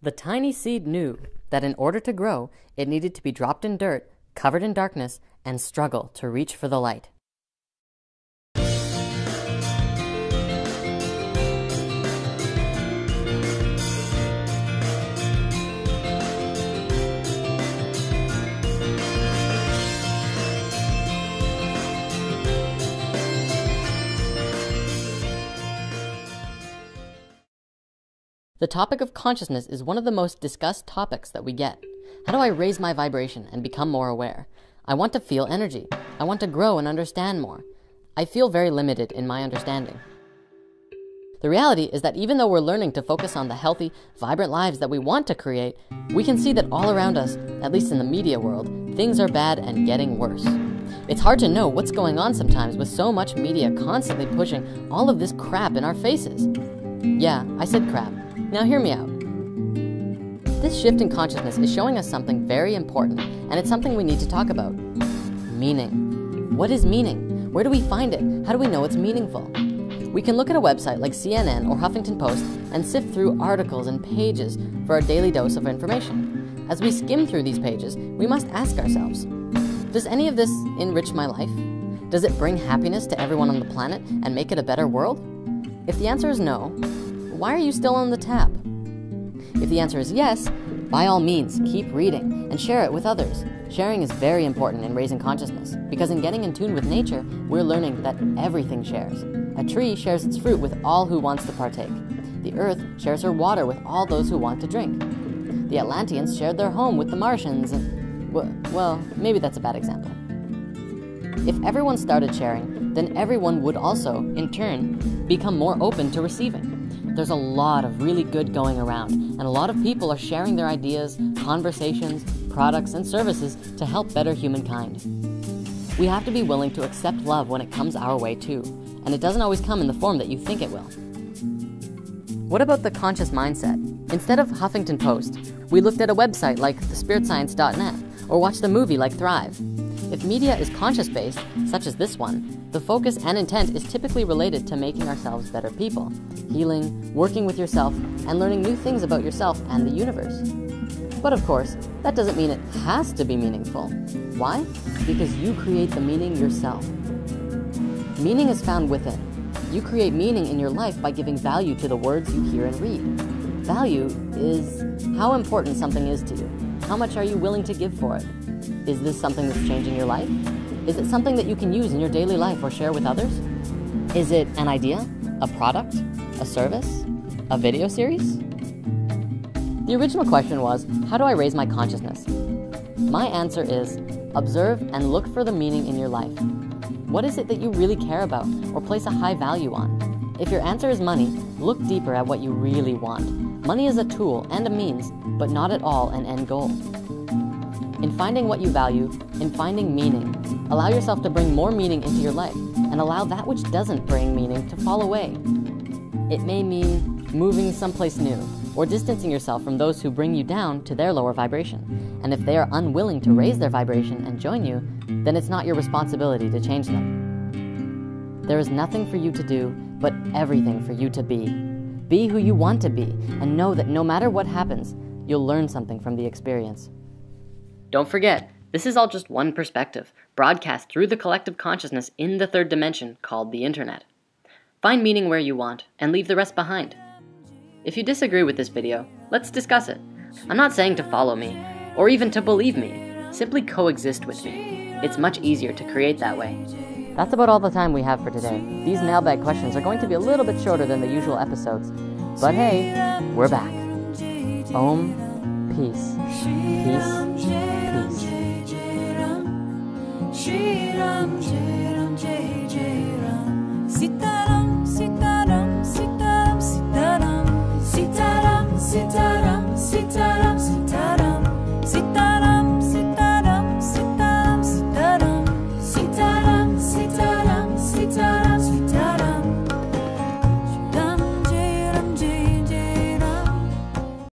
The tiny seed knew that in order to grow, it needed to be dropped in dirt, covered in darkness, and struggle to reach for the light. The topic of consciousness is one of the most discussed topics that we get. How do I raise my vibration and become more aware? I want to feel energy. I want to grow and understand more. I feel very limited in my understanding. The reality is that even though we're learning to focus on the healthy, vibrant lives that we want to create, we can see that all around us, at least in the media world, things are bad and getting worse. It's hard to know what's going on sometimes with so much media constantly pushing all of this crap in our faces. Yeah, I said crap. Now hear me out. This shift in consciousness is showing us something very important, and it's something we need to talk about. Meaning. What is meaning? Where do we find it? How do we know it's meaningful? We can look at a website like CNN or Huffington Post and sift through articles and pages for our daily dose of information. As we skim through these pages, we must ask ourselves, does any of this enrich my life? Does it bring happiness to everyone on the planet and make it a better world? If the answer is no, why are you still on the tab? If the answer is yes, by all means, keep reading and share it with others. Sharing is very important in raising consciousness, because in getting in tune with nature, we're learning that everything shares. A tree shares its fruit with all who wants to partake. The earth shares her water with all those who want to drink. The Atlanteans shared their home with the Martians, and, well, maybe that's a bad example. If everyone started sharing, then everyone would also, in turn, become more open to receiving. There's a lot of really good going around, and a lot of people are sharing their ideas, conversations, products, and services to help better humankind. We have to be willing to accept love when it comes our way too, and it doesn't always come in the form that you think it will. What about the conscious mindset? Instead of Huffington Post, we looked at a website like thespiritscience.net, or watched a movie like Thrive. If media is conscious-based, such as this one, the focus and intent is typically related to making ourselves better people, healing, working with yourself, and learning new things about yourself and the universe. But of course, that doesn't mean it has to be meaningful. Why? Because you create the meaning yourself. Meaning is found within. You create meaning in your life by giving value to the words you hear and read. Value is how important something is to you. How much are you willing to give for it? Is this something that's changing your life? Is it something that you can use in your daily life or share with others? Is it an idea, a product, a service, a video series? The original question was, how do I raise my consciousness? My answer is, observe and look for the meaning in your life. What is it that you really care about or place a high value on? If your answer is money, look deeper at what you really want. Money is a tool and a means, but not at all an end goal. In finding what you value, in finding meaning, allow yourself to bring more meaning into your life and allow that which doesn't bring meaning to fall away. It may mean moving someplace new or distancing yourself from those who bring you down to their lower vibration. And if they are unwilling to raise their vibration and join you, then it's not your responsibility to change them. There is nothing for you to do, but everything for you to be. Be who you want to be, and know that no matter what happens, you'll learn something from the experience. Don't forget, this is all just one perspective, broadcast through the collective consciousness in the third dimension called the Internet. Find meaning where you want, and leave the rest behind. If you disagree with this video, let's discuss it. I'm not saying to follow me, or even to believe me. Simply coexist with me. It's much easier to create that way. That's about all the time we have for today. These mailbag questions are going to be a little bit shorter than the usual episodes. But hey, we're back. Om, peace, peace,